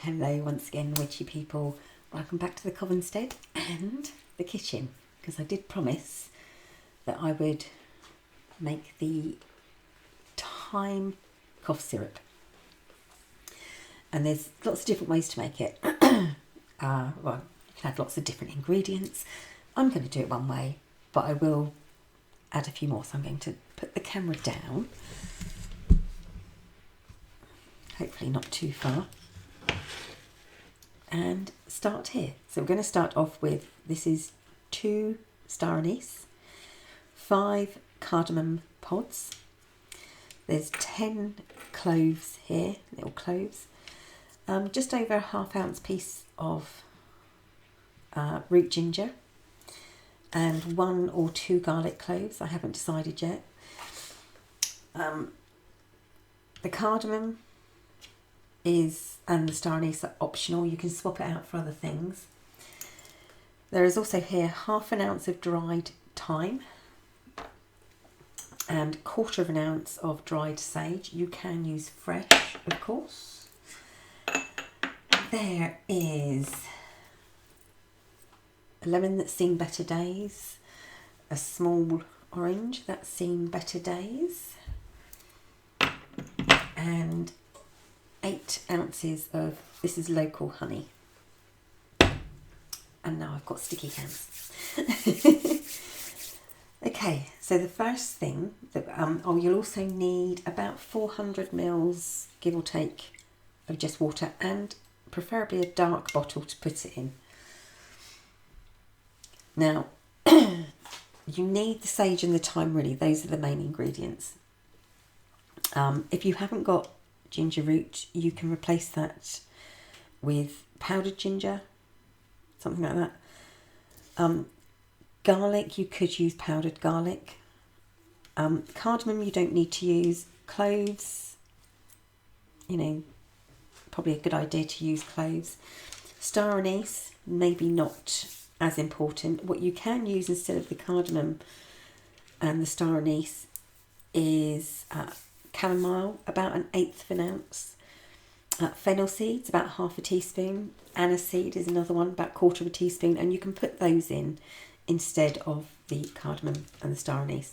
Hello once again, witchy people. Welcome back to the Covenstead and the kitchen, because I did promise that I would make the thyme cough syrup. And there's lots of different ways to make it. Well, you can add lots of different ingredients. I'm going to do it one way, but I will add a few more. So I'm going to put the camera down. Hopefully not too far. And start here. So we're going to start off with, this is 2 star anise, 5 cardamom pods. There's 10 cloves here, little cloves. Just over a ½ ounce piece of root ginger, and 1 or 2 garlic cloves. I haven't decided yet. The cardamom and the star anise are optional. You can swap it out for other things. There is also here ½ ounce of dried thyme and ¼ ounce of dried sage. You can use fresh, of course. There is a lemon that's seen better days, a small orange that's seen better days, and 8 ounces of, this is local honey. And now I've got sticky hands. Okay, so the first thing, that you'll also need about 400 mils, give or take, of just water, and preferably a dark bottle to put it in. Now, you need the sage and the thyme, really. Those are the main ingredients. If you haven't got ginger root, you can replace that with powdered ginger, something like that. Garlic, you could use powdered garlic. Cardamom, you don't need to use. Cloves, you know, probably a good idea to use cloves. Star anise, maybe not as important. What you can use instead of the cardamom and the star anise is chamomile, about 1/8 of an ounce. Fennel seeds, about ½ teaspoon. Aniseed is another one, about ¼ teaspoon. And you can put those in instead of the cardamom and the star anise.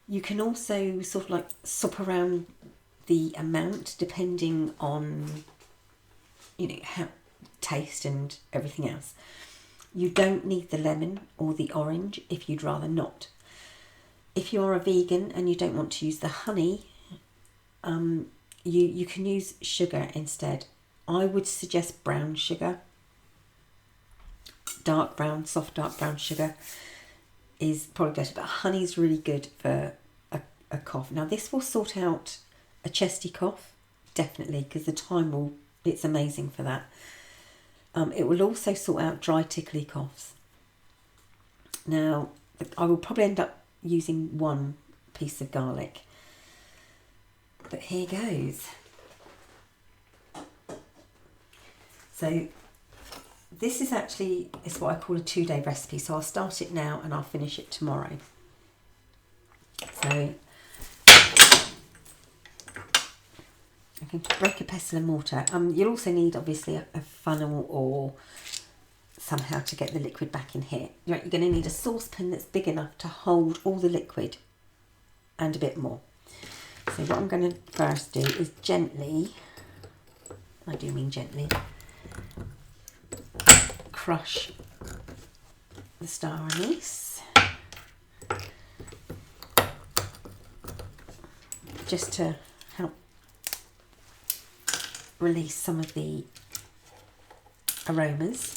You can also sort of like swap around the amount depending on, you know, how taste and everything else. You don't need the lemon or the orange if you'd rather not. If you're a vegan and you don't want to use the honey, you can use sugar instead. I would suggest brown sugar. Dark brown, soft dark brown sugar is probably better, but honey is really good for a cough. Now this will sort out a chesty cough, definitely, because the thyme it's amazing for that. It will also sort out dry tickly coughs. Now, I will probably end up using 1 piece of garlic, but here goes. So this is actually, it's what I call a 2-day recipe. So I'll start it now and I'll finish it tomorrow. So I'm going to break a pestle and mortar. You'll also need obviously a funnel or somehow to get the liquid back in here. You're going to need a saucepan that's big enough to hold all the liquid and a bit more. So what I'm going to first do is gently, I do mean gently, crush the star anise, just to help release some of the aromas,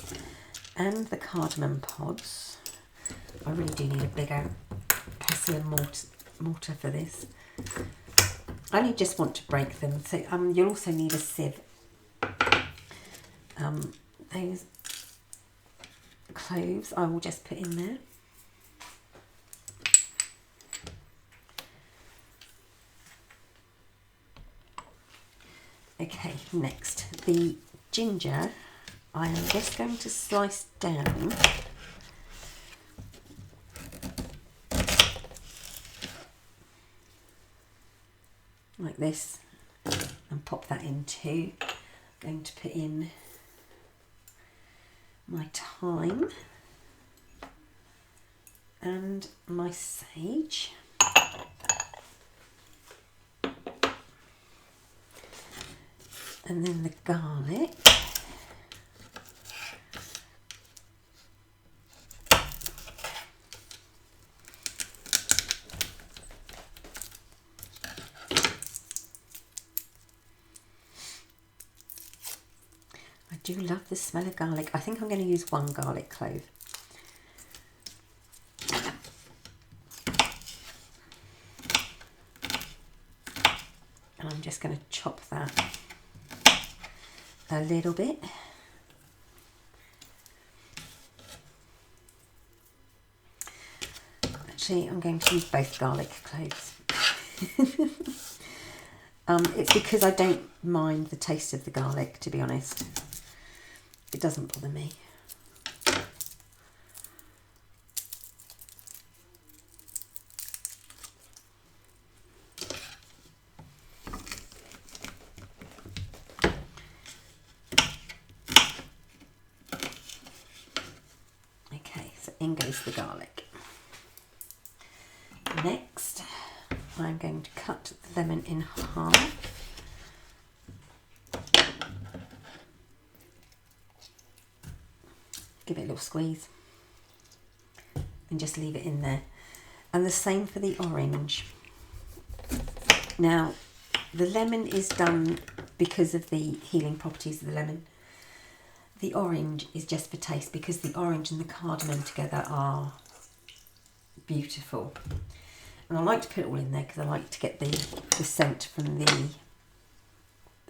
and the cardamom pods. I really do need a bigger pestle and mortar for this. I only just want to break them. So you'll also need a sieve. Those cloves I will just put in there. Okay, next, the ginger I am just going to slice down like this and pop that into going to put in my thyme and my sage. And then the garlic. I do love the smell of garlic. I think I'm going to use one garlic clove. And I'm just going to chop that a little bit. Actually, I'm going to use both garlic cloves. It's because I don't mind the taste of the garlic, to be honest. It doesn't bother me. Okay, so in goes the garlic. Next, I'm going to cut the lemon in half. Give it a little squeeze and just leave it in there. And the same for the orange. Now, the lemon is done because of the healing properties of the lemon. The orange is just for taste because the orange and the cardamom together are beautiful. And I like to put it all in there because I like to get the scent from the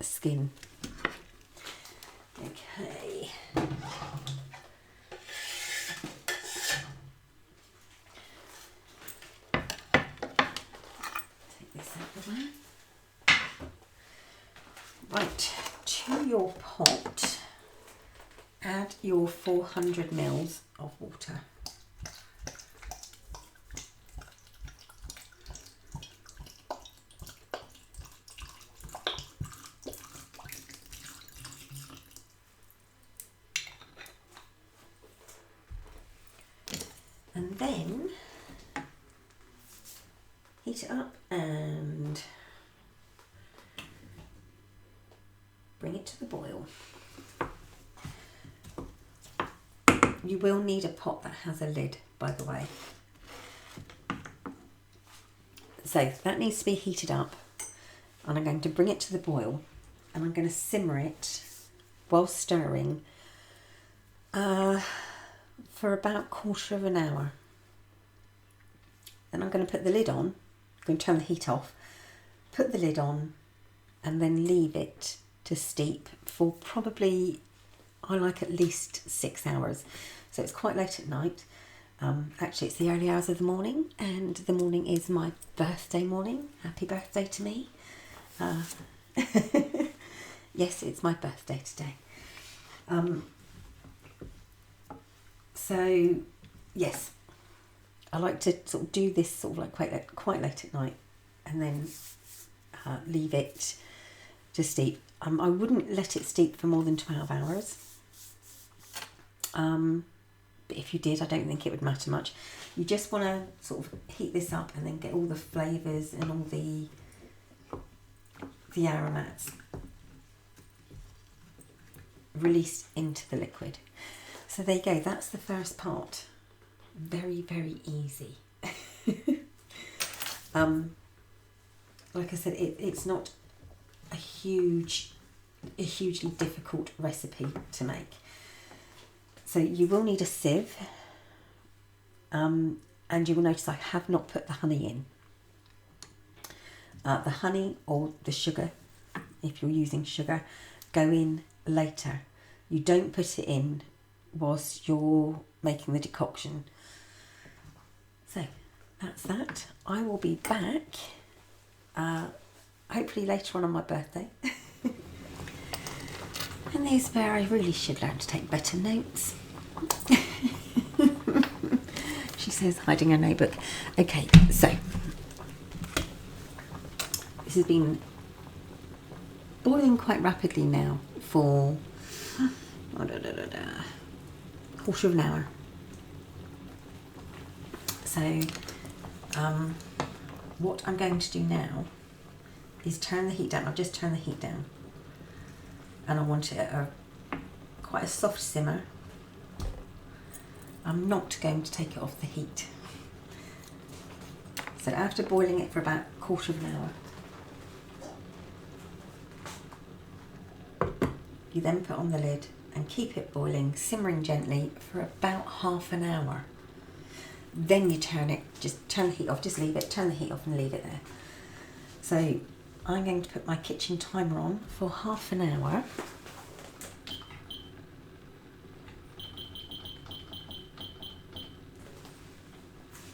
skin. Okay. Take this out of the way. Right, to your pot, add your 400 ml of water. And then heat it up and bring it to the boil. You will need a pot that has a lid, by the way. So that needs to be heated up, and I'm going to bring it to the boil, and I'm going to simmer it while stirring for about 1/4 of an hour. Then I'm going to put the lid on, I'm going to turn the heat off, put the lid on, and then leave it to steep for probably, I like at least 6 hours. So it's quite late at night. Actually, it's the early hours of the morning, and the morning is my birthday morning. Happy birthday to me. Yes, it's my birthday today. So, yes, I like to sort of do this sort of like quite late at night, and then leave it to steep. I wouldn't let it steep for more than 12 hours. But if you did, I don't think it would matter much. You just want to sort of heat this up and then get all the flavours and all the aromats released into the liquid. So there you go, that's the first part. Very, very easy. Like I said, it's not a hugely difficult recipe to make. So you will need a sieve, and you will notice I have not put the honey in. The honey or the sugar, if you're using sugar, go in later. You don't put it in whilst you're making the decoction. So that's that. I will be back hopefully later on my birthday. And there's where I really should learn to take better notes. She says, hiding her notebook. Okay, so this has been boiling quite rapidly now for quarter of an hour. So what I'm going to do now is turn the heat down. I've just turned the heat down, and I want it at quite a soft simmer. I'm not going to take it off the heat. So after boiling it for about a quarter of an hour, you then put on the lid and keep it boiling, simmering gently for about half an hour. Then you turn it, just turn the heat off, just leave it, turn the heat off and leave it there. So I'm going to put my kitchen timer on for half an hour.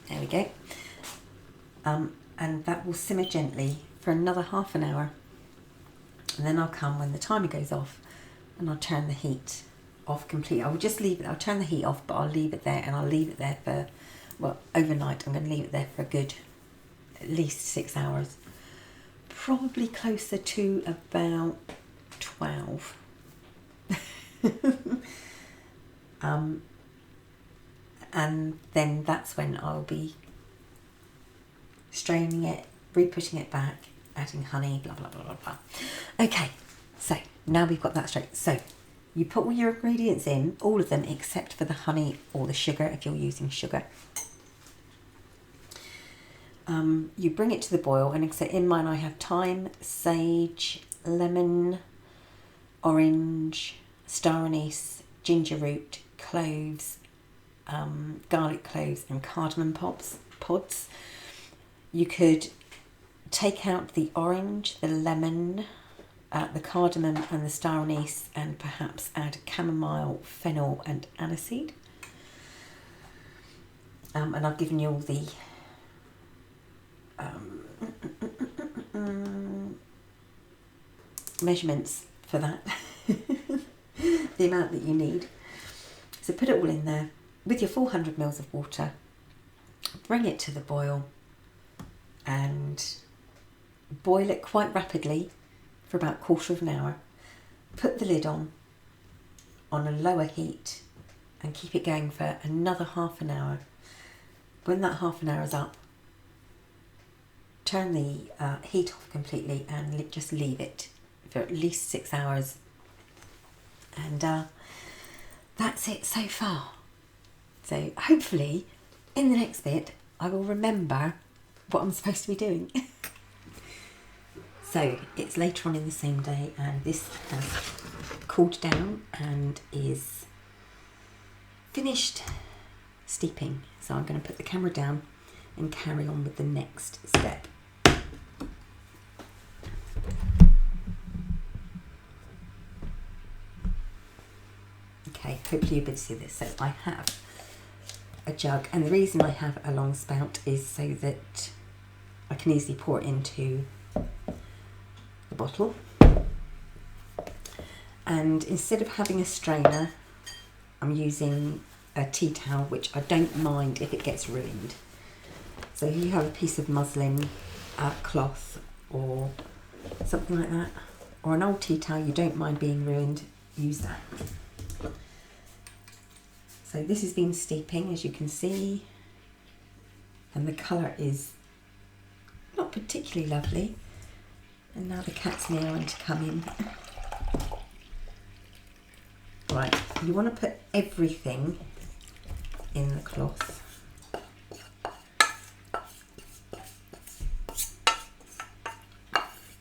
There we go. And that will simmer gently for another half an hour. And then I'll come when the timer goes off and I'll turn the heat off completely. I will just leave it, I'll turn the heat off, but I'll leave it there, and I'll leave it there for, well, overnight. I'm going to leave it there for a good at least 6 hours. Probably closer to about 12. And then that's when I'll be straining it, re-putting it back, adding honey, blah, blah, blah, blah, blah. Okay, so now we've got that straight. So you put all your ingredients in, all of them except for the honey or the sugar if you're using sugar. You bring it to the boil, and so in mine I have thyme, sage, lemon, orange, star anise, ginger root, cloves, garlic cloves and cardamom pods. You could take out the orange, the lemon, the cardamom and the star anise, and perhaps add chamomile, fennel and aniseed. And I've given you all the measurements for that, the amount that you need. So put it all in there with your 400 mils of water, bring it to the boil and boil it quite rapidly for about a quarter of an hour. Put the lid on a lower heat and keep it going for another half an hour. When that half an hour is up, turn the heat off completely and just leave it for at least 6 hours. And that's it so far. So hopefully in the next bit I will remember what I'm supposed to be doing. So it's later on in the same day, and this has cooled down and is finished steeping. So I'm going to put the camera down and carry on with the next step. Okay, hopefully you'll be able to see this. So I have a jug, and the reason I have a long spout is so that I can easily pour it into the bottle. And instead of having a strainer, I'm using a tea towel, which I don't mind if it gets ruined. So if you have a piece of muslin, cloth or something like that, or an old tea towel you don't mind being ruined, use that. So this has been steeping, as you can see, and the colour is not particularly lovely. And now the cat's meowing to come in. Right, you want to put everything in the cloth.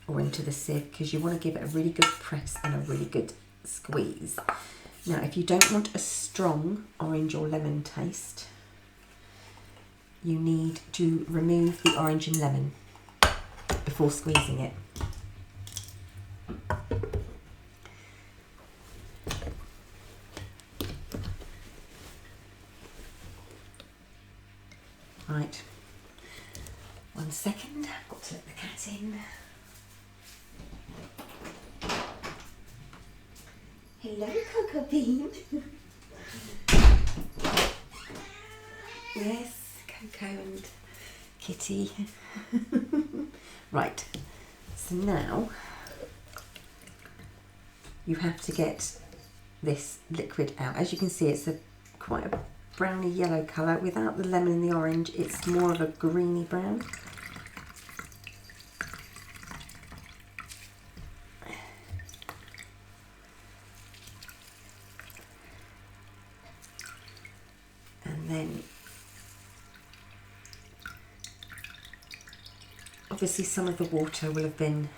Or into the sieve, because you want to give it a really good press and a really good squeeze. Now, if you don't want a strong orange or lemon taste, you need to remove the orange and lemon before squeezing it. Right, 1 second, I've got to let the cat in. Hello, Cocoa Bean. Yes, Coco and Kitty. Right, so now you have to get this liquid out. As you can see, it's quite a browny yellow colour. Without the lemon and the orange, it's more of a greeny brown. And then obviously some of the water will have been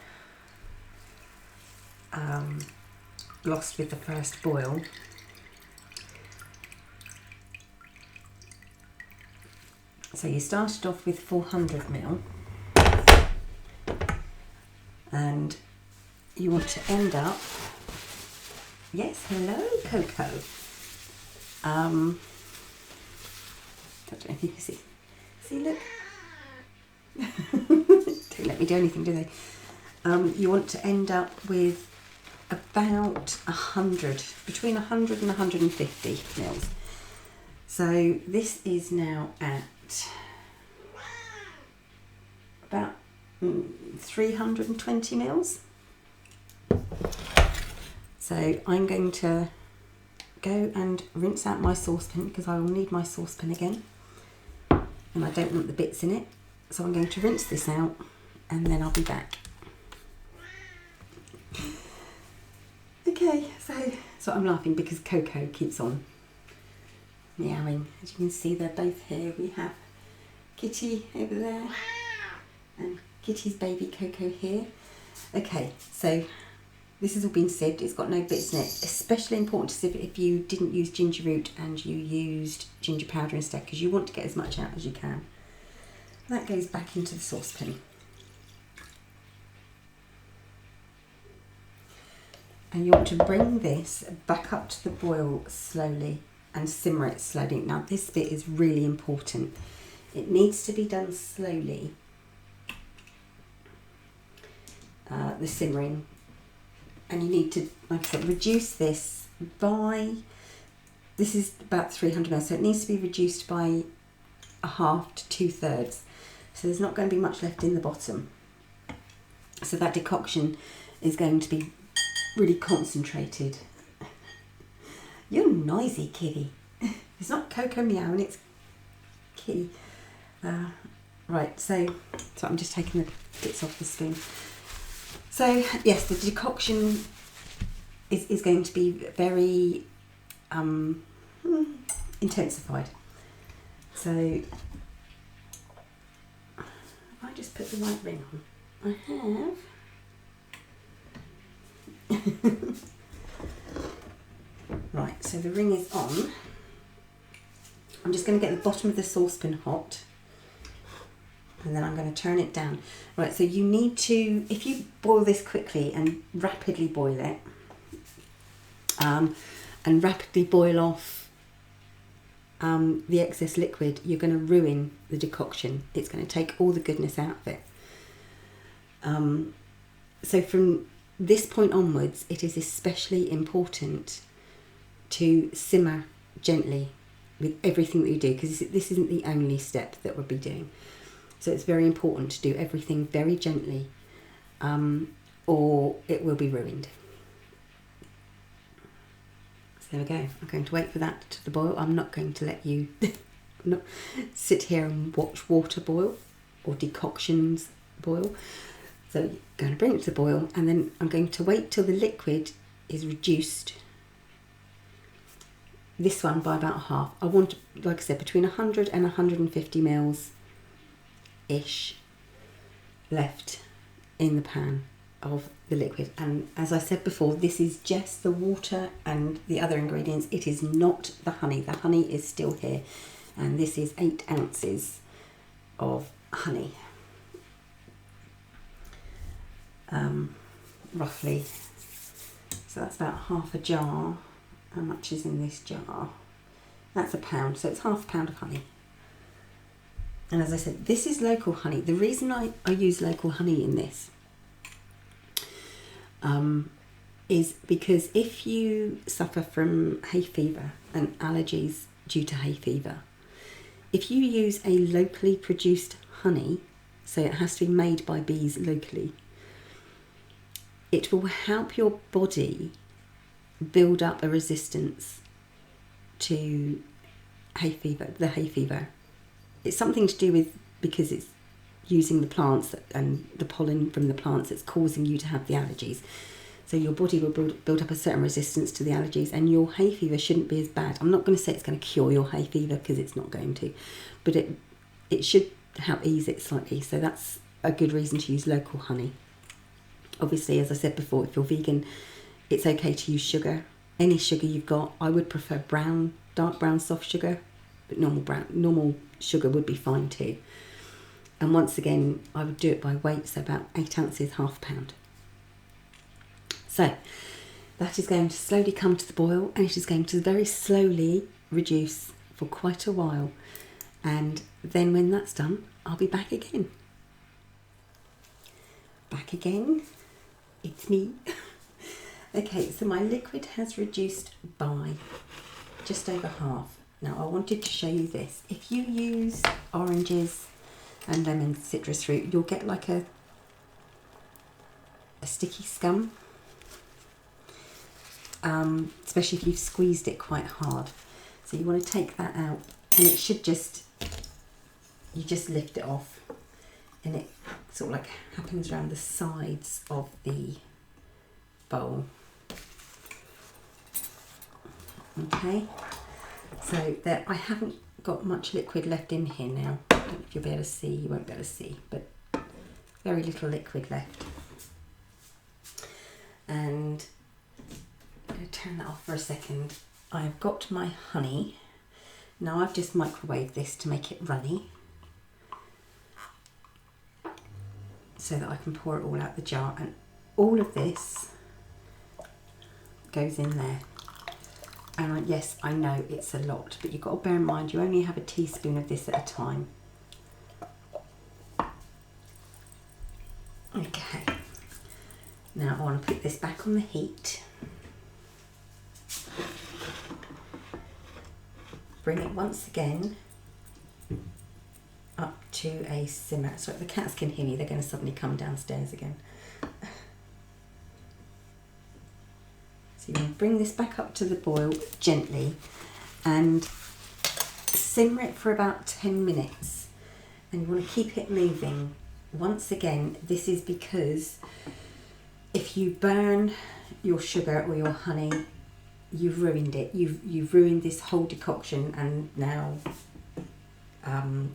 lost with the first boil. So you started off with 400ml, and you want to end up, yes, hello Coco. I don't know if you can see, look. Don't let me do anything, do they? You want to end up with about 100, between 100 and 150 mils. So this is now at about 320 mils. So I'm going to go and rinse out my saucepan, because I will need my saucepan again, and I don't want the bits in it. So I'm going to rinse this out and then I'll be back. Okay, so I'm laughing because Coco keeps on meowing. As you can see, they're both here. We have Kitty over there and Kitty's baby Coco here. Okay, so this has all been sieved. It's got no bits in it. Especially important to sieve it if you didn't use ginger root and you used ginger powder instead, because you want to get as much out as you can. That goes back into the saucepan. And you want to bring this back up to the boil slowly and simmer it slowly. Now this bit is really important. It needs to be done slowly, the simmering. And you need to, like I said, reduce this by, this is about 300 ml, so it needs to be reduced by a half to 2/3. So there's not going to be much left in the bottom. So that decoction is going to be really concentrated. You're noisy, kitty. It's not Coco meowing, it's Kitty. Right, so I'm just taking the bits off the spoon. So yes, the decoction is going to be very intensified. So if I just put the right ring on, I have. Right, so the ring is on. I'm just going to get the bottom of the saucepan hot, and then I'm going to turn it down. Right, so you need to, if you boil this quickly and rapidly boil it, and rapidly boil off the excess liquid, you're going to ruin the decoction. It's going to take all the goodness out of it. So from this point onwards, it is especially important to simmer gently with everything that you do, because this isn't the only step that we'll be doing. So it's very important to do everything very gently, or it will be ruined. So there we go. I'm going to wait for that to boil. I'm not going to let you not sit here and watch water boil or decoctions boil. So I'm going to bring it to the boil, and then I'm going to wait till the liquid is reduced. This one by about half. I want, like I said, between 100 and 150 mils ish left in the pan of the liquid. And as I said before, this is just the water and the other ingredients. It is not the honey. The honey is still here, and this is 8 ounces of honey, roughly. So that's about half a jar. How much is in this jar? That's a pound, so it's half a pound of honey. And as I said, this is local honey. The reason I use local honey in this is because if you suffer from hay fever and allergies due to hay fever, if you use a locally produced honey, so it has to be made by bees locally, it will help your body build up a resistance to hay fever, the hay fever. It's something to do with, because it's using the plants and the pollen from the plants that's causing you to have the allergies. So your body will build up a certain resistance to the allergies, and your hay fever shouldn't be as bad. I'm not going to say it's going to cure your hay fever, because it's not going to, but it should help ease it slightly. So that's a good reason to use local honey. Obviously, as I said before, if you're vegan, it's okay to use sugar. Any sugar you've got. I would prefer brown, dark brown soft sugar, but normal sugar would be fine too. And once again, I would do it by weight, so about 8 ounces, half a pound. So that is going to slowly come to the boil, and it is going to very slowly reduce for quite a while. And then when that's done, I'll be back again. Back again, it's me. Okay, so my liquid has reduced by just over half. Now I wanted to show you this. If you use oranges and lemon citrus fruit, you'll get like a sticky scum. Especially if you've squeezed it quite hard. So you want to take that out, and it should you just lift it off, and it sort of like happens around the sides of the bowl. Okay, so there, I haven't got much liquid left in here now. I don't know if you'll be able to see, you won't be able to see, but very little liquid left. And I'm going to turn that off for a second. I've got my honey. Now I've just microwaved this to make it runny, so that I can pour it all out the jar, and all of this goes in there. And yes, I know it's a lot, but you've got to bear in mind you only have a teaspoon of this at a time. Okay, now I want to put this back on the heat. Bring it once again up to a simmer. So if the cats can hear me, they're going to suddenly come downstairs again. So you want to bring this back up to the boil gently and simmer it for about 10 minutes. And you want to keep it moving. Once again, this is because if you burn your sugar or your honey, you've ruined it. You've ruined this whole decoction, and now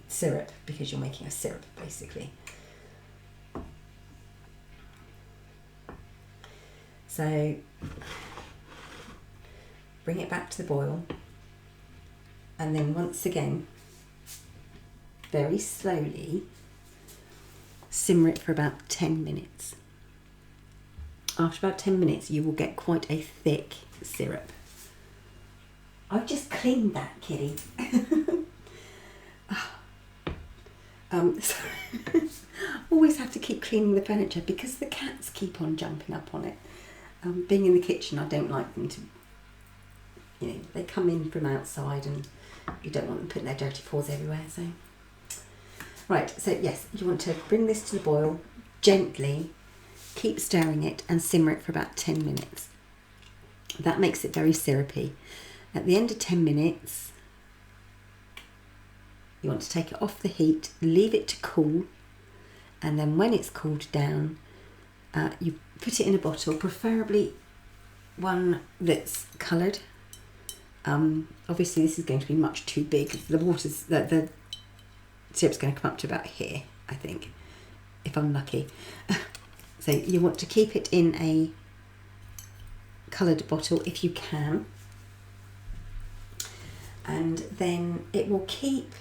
syrup, because you're making a syrup basically. So bring it back to the boil, and then once again very slowly simmer it for about 10 minutes. After about 10 minutes you will get quite a thick syrup. I've just cleaned that, kitty. Always have to keep cleaning the furniture because the cats keep on jumping up on it. Being in the kitchen, I don't like them to, they come in from outside and you don't want them putting their dirty paws everywhere. So, right, so yes, you want to bring this to the boil gently, keep stirring it and simmer it for about 10 minutes. That makes it very syrupy. At the end of 10 minutes, you want to take it off the heat, leave it to cool, and then when it's cooled down, you put it in a bottle, preferably one that's coloured. Obviously this is going to be much too big. The syrup's going to come up to about here, I think, if I'm lucky. So you want to keep it in a coloured bottle if you can, and then it will keep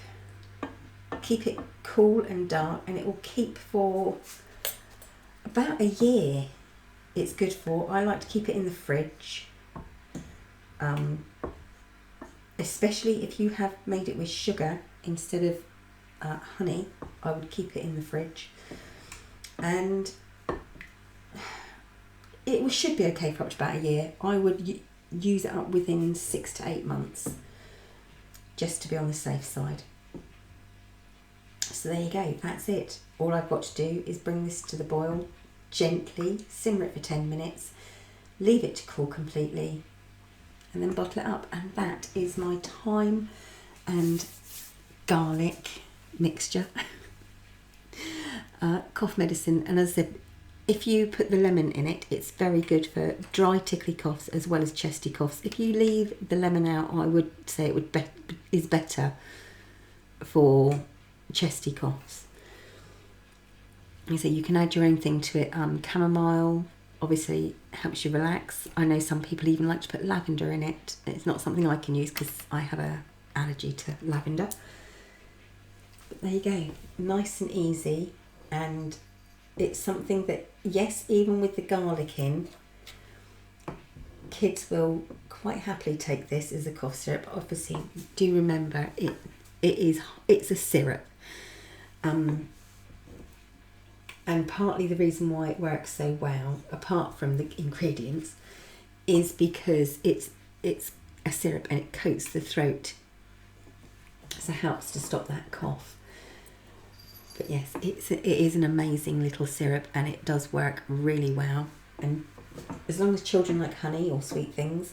it cool and dark, and it will keep for about a year. It's good for. I like to keep it in the fridge, especially if you have made it with sugar instead of honey. I would keep it in the fridge, and it should be okay for up to about a year. I would use it up within 6 to 8 months, just to be on the safe side. So there you go, that's it. All I've got to do is bring this to the boil gently, simmer it for 10 minutes, leave it to cool completely, and then bottle it up. And that is my thyme and garlic mixture. Cough medicine. And as I said, if you put the lemon in it, it's very good for dry tickly coughs as well as chesty coughs. If you leave the lemon out, I would say it is better for chesty coughs. So you can add your own thing to it. Chamomile obviously helps you relax. I know some people even like to put lavender in it. It's not something I can use because I have an allergy to lavender. But there you go, nice and easy. And it's something that, yes, even with the garlic in, kids will quite happily take this as a cough syrup. Obviously, do remember it's a syrup. And partly the reason why it works so well, apart from the ingredients, is because it's a syrup and it coats the throat, so it helps to stop that cough. But yes, it is an amazing little syrup, and it does work really well. And as long as children like honey or sweet things,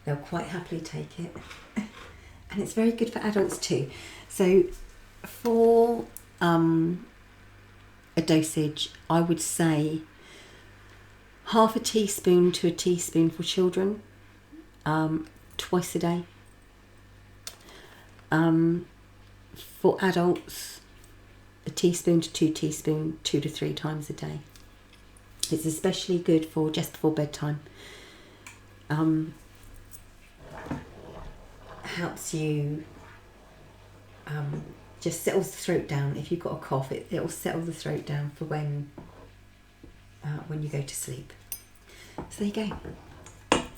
they'll quite happily take it. And it's very good for adults too. So for a dosage, I would say half a teaspoon to a teaspoon for children, twice a day. For adults, a teaspoon to 2 teaspoons, 2 to 3 times a day. It's especially good for just before bedtime. Helps you, just settles the throat down. If you've got a cough, it'll settle the throat down for when you go to sleep. So there you go.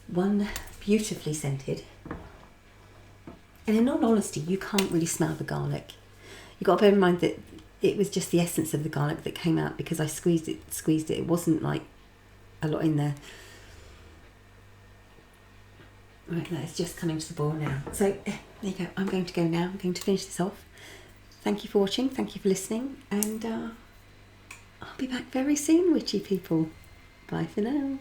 One beautifully scented. And in all honesty, you can't really smell the garlic. You've got to bear in mind that it was just the essence of the garlic that came out because I squeezed it. It wasn't like a lot in there. Right, that is just coming to the boil now. So there you go. I'm going to go now. I'm going to finish this off. Thank you for watching. Thank you for listening. And I'll be back very soon, witchy people. Bye for now.